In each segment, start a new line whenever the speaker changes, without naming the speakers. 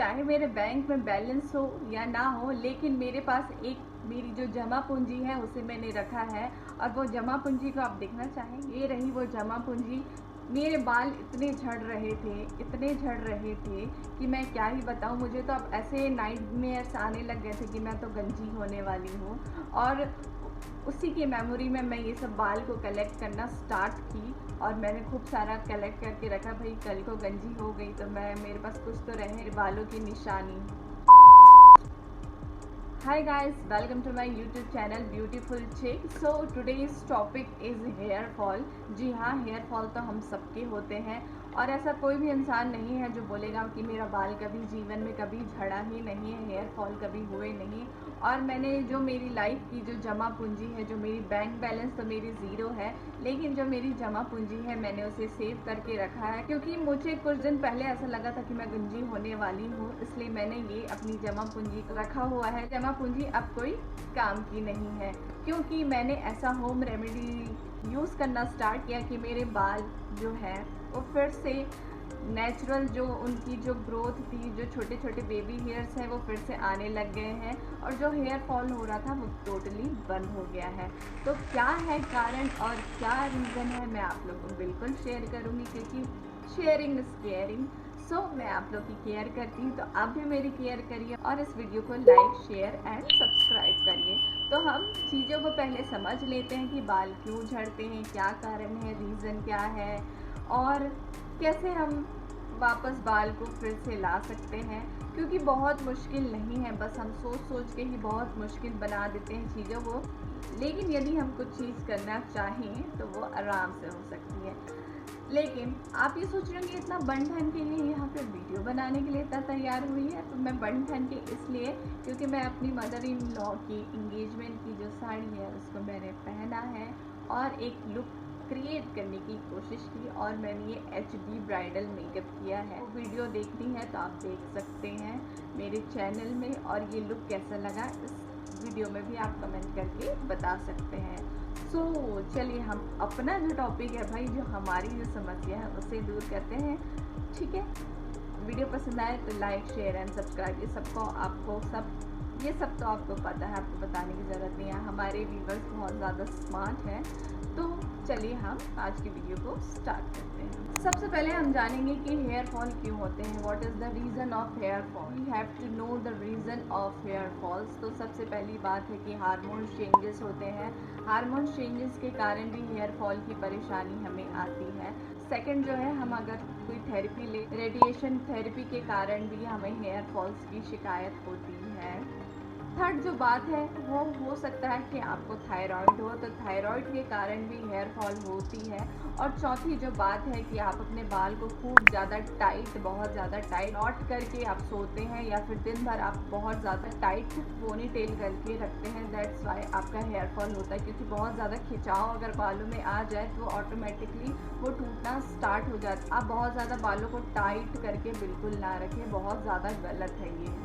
चाहे मेरे बैंक में बैलेंस हो या ना हो, लेकिन मेरे पास एक मेरी जो जमा पूंजी है उसे मैंने रखा है। और वो जमा पूंजी को आप देखना चाहें, ये रही वो जमा पूंजी। मेरे बाल इतने झड़ रहे थे, इतने झड़ रहे थे कि मैं क्या ही बताऊं। मुझे तो अब ऐसे नाइटमेयर्स आने लग गए थे कि मैं तो गंजी होने वाली हूँ। और उसी की मेमोरी में मैं ये सब बाल को कलेक्ट करना स्टार्ट की, और मैंने खूब सारा कलेक्ट करके रखा। भाई कल को गंजी हो गई तो मैं मेरे पास कुछ तो रहे बालों की निशानी। Hi guys, welcome to my YouTube channel Beautiful Chick. So today's topic is hair fall. जी हाँ, हेयर फॉल तो हम सबके होते हैं, और ऐसा कोई भी इंसान नहीं है जो बोलेगा कि मेरा बाल कभी जीवन में कभी झड़ा ही नहीं है, हेयर फॉल कभी हुए नहीं। और मैंने जो मेरी लाइफ की जो जमा पूंजी है, जो मेरी बैंक बैलेंस तो मेरी ज़ीरो है, लेकिन जो मेरी जमा पूंजी है मैंने उसे सेव करके रखा है, क्योंकि मुझे कुछ दिन पहले ऐसा लगा था कि मैं गंजी होने वाली हूँ। इसलिए मैंने ये अपनी जमा पूंजी रखा हुआ है। जमा पूंजी अब कोई काम की नहीं है, क्योंकि मैंने ऐसा होम रेमेडी यूज़ करना स्टार्ट किया कि मेरे बाल जो है वो फिर से नेचुरल, जो उनकी जो ग्रोथ थी, जो छोटे छोटे बेबी हेयर्स हैं वो फिर से आने लग गए हैं, और जो हेयर फॉल हो रहा था वो टोटली बंद हो गया है। तो क्या है कारण और क्या रीज़न है, मैं आप लोगों को बिल्कुल शेयर करूँगी, क्योंकि शेयरिंग इज़ केयरिंग। सो मैं आप लोग की केयर करती हूँ, तो आप भी मेरी केयर करिए और इस वीडियो को लाइक, शेयर एंड सब्सक्राइब करिए। तो हम चीज़ों को पहले समझ लेते हैं कि बाल क्यों झड़ते हैं, क्या कारण है, रीज़न क्या है, और कैसे हम वापस बाल को फिर से ला सकते हैं। क्योंकि बहुत मुश्किल नहीं है, बस हम सोच सोच के ही बहुत मुश्किल बना देते हैं चीज़ों को। लेकिन यदि हम कुछ चीज़ करना चाहें तो वो आराम से हो सकती है। लेकिन आप ये सोच रहे होंगे इतना बन ठन के लिए यहाँ पे वीडियो बनाने के लिए इतना तैयार हुई है, तो मैं बन ठन के इसलिए क्योंकि मैं अपनी मदर इन लॉ की इंगेजमेंट की जो साड़ी है उसको मैंने पहना है और एक लुक क्रिएट करने की कोशिश की, और मैंने ये HD ब्राइडल मेकअप किया है। वो वीडियो देखनी है तो आप देख सकते हैं मेरे चैनल में, और ये लुक कैसा लगा इस वीडियो में भी आप कमेंट करके बता सकते हैं। सो चलिए हम अपना जो टॉपिक है भाई, जो हमारी जो समस्या है उसे दूर करते हैं, ठीक है। वीडियो पसंद आए तो लाइक, शेयर एंड सब्सक्राइब, ये सबको आपको ये सब तो आपको पता है, आपको बताने की ज़रूरत नहीं है। हमारे व्यूवर्स बहुत ज़्यादा स्मार्ट हैं। तो चलिए हम आज की वीडियो को स्टार्ट करते हैं। सबसे पहले हम जानेंगे कि हेयर फॉल क्यों होते हैं। What is the reason of hair fall. We have to know the reason of hair falls. तो सबसे पहली बात है कि हार्मोन चेंजेस होते हैं। हार्मोन चेंजेस के कारण भी हेयर फॉल की परेशानी हमें आती है। सेकंड जो है, हम अगर कोई थेरेपी ले, रेडिएशन थेरेपी के कारण भी हमें हेयर फॉल्स की शिकायत होती है। थर्ड जो बात है वो हो सकता है कि आपको थायराइड हो, तो थायराइड के कारण भी हेयर फॉल होती है। और चौथी जो बात है कि आप अपने बाल को खूब ज़्यादा टाइट, बहुत ज़्यादा टाइट नॉट करके आप सोते हैं, या फिर दिन भर आप बहुत ज़्यादा टाइट पोनी टेल करके रखते हैं, दैट्स वाई आपका हेयर फॉल होता है। क्योंकि बहुत ज़्यादा खिंचाव अगर बालों में आ जाए तो ऑटोमेटिकली वो टूटना स्टार्ट हो जाता है। आप बहुत ज़्यादा बालों को टाइट करके बिल्कुल ना रखें, बहुत ज़्यादा गलत है ये।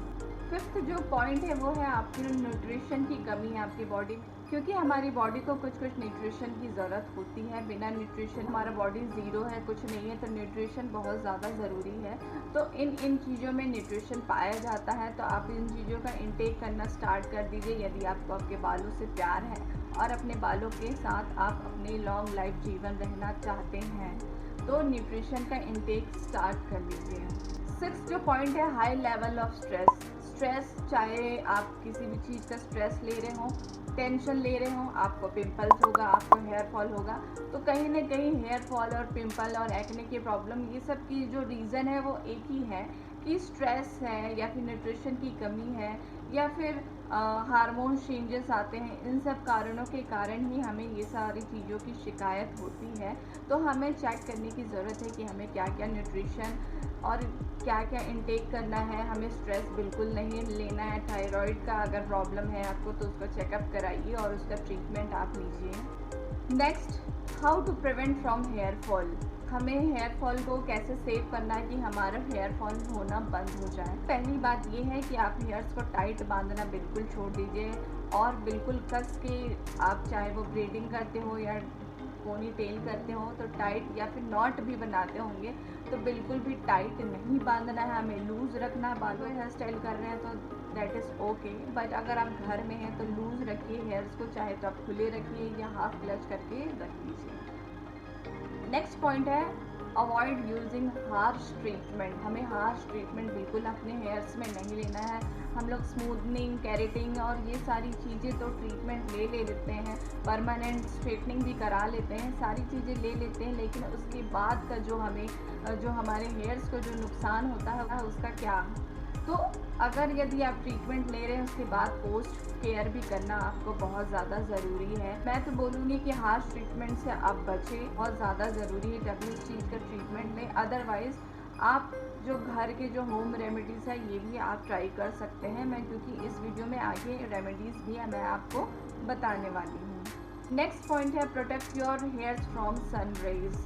फिफ्थ जो पॉइंट है वो है आपकी न्यूट्रिशन की कमी है आपकी बॉडी में, क्योंकि हमारी बॉडी को कुछ कुछ न्यूट्रिशन की ज़रूरत होती है। बिना न्यूट्रिशन हमारा बॉडी ज़ीरो है, कुछ नहीं है, तो न्यूट्रिशन बहुत ज़्यादा ज़रूरी है। तो इन चीज़ों में न्यूट्रिशन पाया जाता है, तो आप इन चीज़ों का इंटेक करना स्टार्ट कर दीजिए यदि आपको आपके बालों से प्यार है और अपने बालों के साथ आप अपने लॉन्ग लाइफ जीवन रहना चाहते हैं, तो न्यूट्रिशन का इंटेक स्टार्ट कर लीजिए। सिक्स जो पॉइंट है, हाई लेवल ऑफ स्ट्रेस। चाहे आप किसी भी चीज़ का स्ट्रेस ले रहे हो, टेंशन ले रहे हो, आपको पिंपल्स होगा, आपको हेयर फॉल होगा, तो कहीं ना कहीं हेयर फॉल और पिंपल और एक्ने की प्रॉब्लम, ये सब की जो रीज़न है वो एक ही है कि स्ट्रेस है, या फिर न्यूट्रिशन की कमी है, या फिर हार्मोन चेंजेस आते हैं। इन सब कारणों के कारण ही हमें ये सारी चीज़ों की शिकायत होती है। तो हमें चेक करने की ज़रूरत है कि हमें क्या क्या न्यूट्रिशन और क्या क्या इंटेक करना है। हमें स्ट्रेस बिल्कुल नहीं लेना है। थायराइड का अगर प्रॉब्लम है आपको तो उसका चेकअप कराइए और उसका ट्रीटमेंट आप लीजिए। Next, how to prevent from hair fall. हमें हेयर फॉल को कैसे सेव करना है कि हमारा हेयर फॉल होना बंद हो जाए। पहली बात ये है कि आप हेयर्स को टाइट बांधना बिल्कुल छोड़ दीजिए, और बिल्कुल कस के, आप चाहे वो ब्रीडिंग करते हो या पोनी टेल करते हो तो टाइट या फिर नॉट भी बनाते होंगे तो बिल्कुल भी टाइट नहीं बांधना है, हमें लूज़ रखना है। बालों हेयर स्टाइल कर रहे हैं तो दैट इज़ ओके, बट अगर आप घर में हैं तो लूज़ रखिए हेयर्स को, चाहे तो आप खुले रखिए या हाफ क्लच करके रख लीजिए। नेक्स्ट पॉइंट है अवॉइड यूजिंग हार्श ट्रीटमेंट। हमें हार्श ट्रीटमेंट बिल्कुल अपने हेयर्स में नहीं लेना है। हम लोग स्मूथनिंग, केरेटिंग और ये सारी चीज़ें तो ट्रीटमेंट ले लेते हैं, परमानेंट स्ट्रेटनिंग भी करा लेते हैं, सारी चीज़ें ले लेते हैं, लेकिन उसके बाद का जो हमारे हेयर्स को जो नुकसान होता है उसका क्या। तो अगर यदि आप ट्रीटमेंट ले रहे हैं उसके बाद पोस्ट केयर भी करना आपको बहुत ज़्यादा ज़रूरी है। मैं तो बोलूँगी कि हार्श ट्रीटमेंट से आप बचें, बहुत ज़्यादा ज़रूरी है जब इस चीज़ का ट्रीटमेंट लें। अदरवाइज़ आप जो घर के जो होम रेमेडीज़ है ये भी आप ट्राई कर सकते हैं। मैं क्योंकि इस वीडियो में आगे रेमेडीज़ भी मैं आपको बताने वाली हूँ। नेक्स्ट पॉइंट है protect your hairs from sun rays.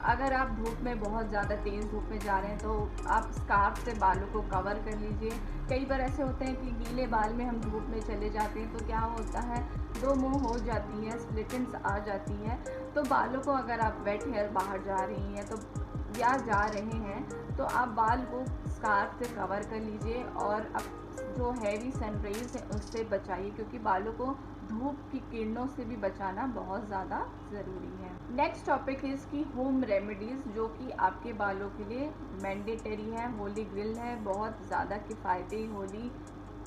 अगर आप धूप में बहुत ज़्यादा तेज़ धूप में जा रहे हैं तो आप स्कार्फ से बालों को कवर कर लीजिए। कई बार ऐसे होते हैं कि गीले बाल में हम धूप में चले जाते हैं तो क्या होता है, दो मुंह हो जाती है, स्प्लिटेंस आ जाती है। तो बालों को अगर आप वेट हेयर बाहर जा रही हैं तो या जा रहे हैं तो आप बाल को स्कार्फ से कवर कर लीजिए और अब जो हैवी सनरेज है उससे बचाइए, क्योंकि बालों को धूप की किरणों से भी बचाना बहुत ज़्यादा ज़रूरी है। नेक्स्ट टॉपिक है इसकी होम रेमेडीज़, जो कि आपके बालों के लिए मैंडेटरी है, होली ग्रिल है, बहुत ज़्यादा किफ़ायती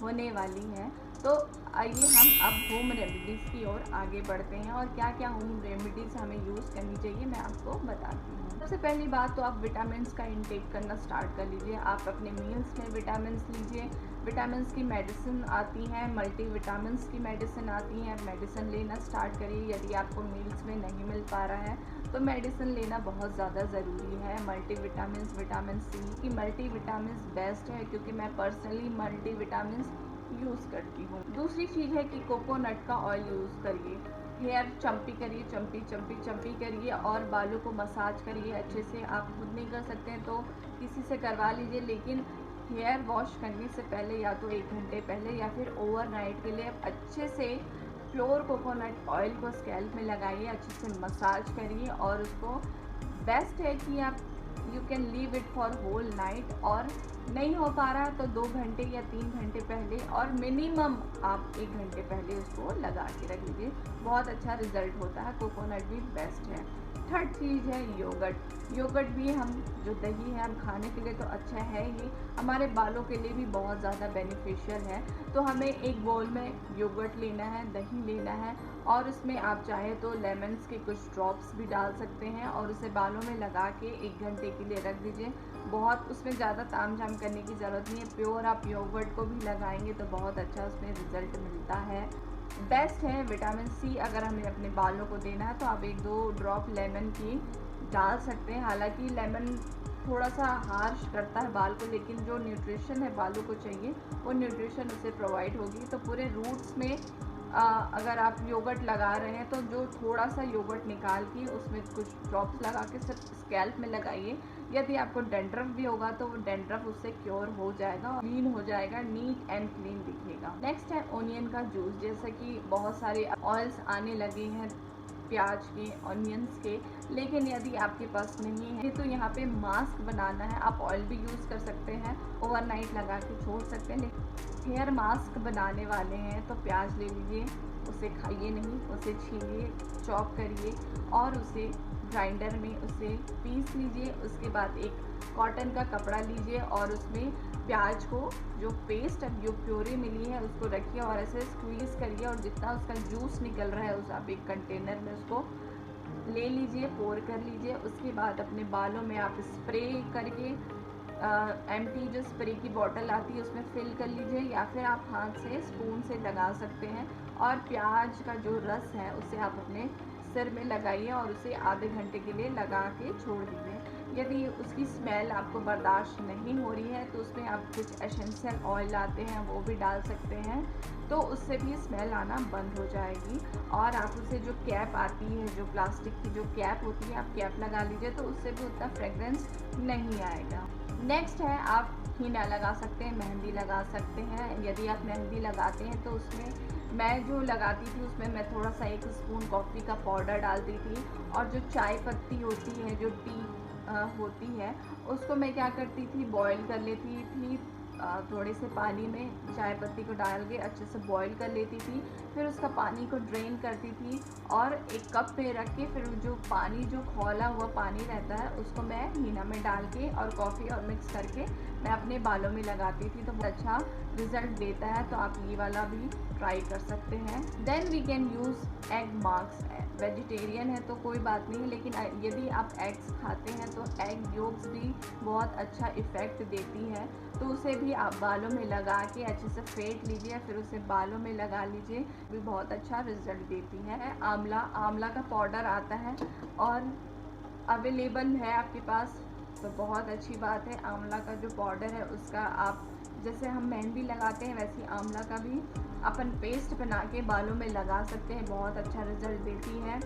होने वाली है। तो आइए हम अब होम रेमेडीज़ की ओर आगे बढ़ते हैं और क्या क्या होम रेमेडीज़ हमें यूज़ करनी चाहिए मैं आपको बताती हूँ। सबसे पहली बात तो आप विटामिन्स का इंटेक करना स्टार्ट कर लीजिए। आप अपने मील्स में विटामिन्स लीजिए। विटामिन्स की मेडिसिन आती हैं, मल्टी विटामिन्स की मेडिसिन आती हैं, मेडिसिन लेना स्टार्ट करिए। यदि आपको मील्स में नहीं मिल पा रहा है तो मेडिसिन लेना बहुत ज़्यादा ज़रूरी है। मल्टी विटामिन्स, विटामिन सी की मल्टी विटामिन्स बेस्ट है, क्योंकि मैं पर्सनली मल्टी विटामिन्स यूज़ करती हूँ। दूसरी चीज़ है कि कोकोनट का ऑयल यूज़ करिए। हेयर चम्पी करिए, चम्पी करिए और बालों को मसाज करिए अच्छे से। आप खुद नहीं कर सकते हैं तो किसी से करवा लीजिए, लेकिन हेयर वॉश करने से पहले या तो 1 घंटे पहले या फिर ओवरनाइट के लिए अच्छे से प्योर कोकोनट ऑयल को स्कैल्प में लगाइए, अच्छे से मसाज करिए और उसको बेस्ट है कि आप you can leave it for whole night, और नहीं हो पा रहा तो 2 घंटे या 3 घंटे पहले और मिनिमम आप 1 घंटे पहले उसको लगा के रख लीजिए। बहुत अच्छा रिजल्ट होता है, कोकोनट भी बेस्ट है। थर्ड चीज़ है योगर्ट। योगर्ट भी हम जो दही है हम खाने के लिए तो अच्छा है ही, हमारे बालों के लिए भी बहुत ज़्यादा बेनिफिशियल है। तो हमें एक बाउल में योगर्ट लेना है, दही लेना है और उसमें आप चाहे तो लेमन्स के कुछ ड्रॉप्स भी डाल सकते हैं और उसे बालों में लगा के 1 घंटे के लिए रख दीजिए। बहुत उसमें ज़्यादा तामझाम करने की ज़रूरत नहीं है, प्योर आप योगर्ट को भी लगाएंगे तो बहुत अच्छा उसमें रिज़ल्ट मिलता है। बेस्ट है विटामिन सी। अगर हमें अपने बालों को देना है तो आप 1-2 ड्रॉप लेमन की डाल सकते हैं। हालांकि लेमन थोड़ा सा हार्श करता है बाल को, लेकिन जो न्यूट्रिशन है बालों को चाहिए वो न्यूट्रिशन उसे प्रोवाइड होगी। तो पूरे रूट्स में अगर आप योगर्ट लगा रहे हैं तो जो थोड़ा सा योगर्ट निकाल के उसमें कुछ ड्रॉप्स लगा के सिर्फ स्कैल्प में लगाइए। यदि आपको डेंड्रफ भी होगा तो वो डेंड्रफ उससे क्योर हो जाएगा, क्लीन हो जाएगा, नीट एंड क्लीन दिखेगा। नेक्स्ट है ओनियन का जूस। जैसे कि बहुत सारे ऑयल्स आने लगे हैं प्याज के, ऑनियंस के, लेकिन यदि आपके पास नहीं है तो यहाँ पे मास्क बनाना है। आप ऑयल भी यूज़ कर सकते हैं, ओवरनाइट लगा के छोड़ सकते हैं। लेकिन हेयर मास्क बनाने वाले हैं तो प्याज ले लीजिए, उसे खाइए नहीं, उसे छीलिए, चॉप करिए और उसे ग्राइंडर में उसे पीस लीजिए। उसके बाद एक कॉटन का कपड़ा लीजिए और उसमें प्याज को जो पेस्ट जो प्योरी मिली है उसको रखिए और ऐसे स्क्वीज़ करिए और जितना उसका जूस निकल रहा है उस आप एक कंटेनर में उसको ले लीजिए, पोर कर लीजिए। उसके बाद अपने बालों में आप स्प्रे करके एम्प्टी जो स्प्रे की बॉटल आती है उसमें फिल कर लीजिए, या फिर आप हाथ से स्पून से लगा सकते हैं और प्याज का जो रस है उसे आप अपने सिर में लगाइए और उसे आधे घंटे के लिए लगा के छोड़ दीजिए। यदि उसकी स्मेल आपको बर्दाश्त नहीं हो रही है तो उसमें आप कुछ एसेंशियल ऑयल आते हैं वो भी डाल सकते हैं, तो उससे भी स्मेल आना बंद हो जाएगी। और आप उसे जो कैप आती है, जो प्लास्टिक की जो कैप होती है, आप कैप लगा लीजिए तो उससे भी उतना फ्रेगरेंस नहीं आएगा। नेक्स्ट है आप हीना लगा सकते हैं, मेहंदी लगा सकते हैं। यदि आप मेहंदी लगाते हैं तो उसमें मैं जो लगाती थी उसमें मैं थोड़ा सा 1 स्पून कॉफ़ी का पाउडर डालती थी, और जो चाय पत्ती होती है, जो टी होती है, उसको मैं क्या करती थी, बॉईल कर लेती थी। थोड़े से पानी में चाय पत्ती को डाल के अच्छे से बॉईल कर लेती थी, फिर उसका पानी को ड्रेन करती थी और एक कप में रख के फिर जो पानी, जो खौला हुआ पानी रहता है, उसको मैं हीना में डाल के और कॉफ़ी और मिक्स करके मैं अपने बालों में लगाती थी, तो बहुत अच्छा रिजल्ट देता है। तो आप ये वाला भी ट्राई कर सकते हैं। Then we can use egg masks. Vegetarian है तो कोई बात नहीं, लेकिन यदि आप एग्स खाते हैं तो एग योग्स भी बहुत अच्छा इफ़ेक्ट देती है, तो उसे भी आप बालों में लगा के अच्छे से फेंट लीजिए, फिर उसे बालों में लगा लीजिए, भी बहुत अच्छा रिजल्ट देती है। आंवला का पाउडर आता है और अवेलेबल है आपके पास, तो बहुत अच्छी बात है। आंवला का जो पाउडर है उसका आप, जैसे हम मेहंदी लगाते हैं वैसे आंवला का भी अपन पेस्ट बना के बालों में लगा सकते हैं, बहुत अच्छा रिजल्ट देती है।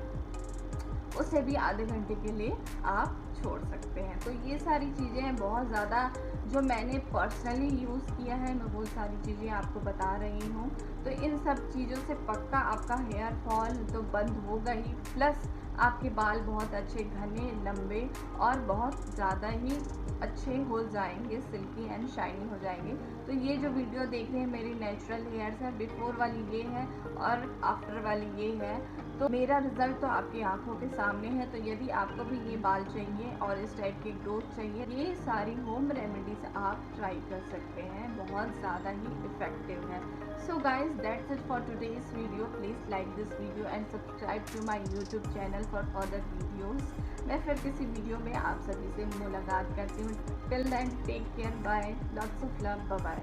उसे भी आधे घंटे के लिए आप छोड़ सकते हैं। तो ये सारी चीज़ें हैं, बहुत ज़्यादा जो मैंने पर्सनली यूज़ किया है, मैं वो सारी चीज़ें आपको बता रही हूँ। तो इन सब चीज़ों से पक्का आपका हेयर फॉल तो बंद होगा ही, प्लस आपके बाल बहुत अच्छे घने लंबे और बहुत ज़्यादा ही अच्छे हो जाएंगे, सिल्की एंड शाइनी हो जाएंगे। तो ये जो वीडियो देख रहे हैं मेरी नेचुरल हेयर्स है, बिफोर वाली ये है और आफ्टर वाली ये है। तो मेरा रिज़ल्ट तो आपकी आंखों के सामने है। तो यदि आपको भी ये बाल चाहिए और इस टाइप की ग्रोथ चाहिए, ये सारी होम रेमेडीज आप ट्राई कर सकते हैं, बहुत ज़्यादा ही इफ़ेक्टिव है। So guys, that's it for today's video. Please like this video and subscribe to my YouTube channel for further videos. मैं फिर किसी वीडियो में आप सभी से मुलाकात करती हूँ। Till then take care, bye, lots of love, bye bye.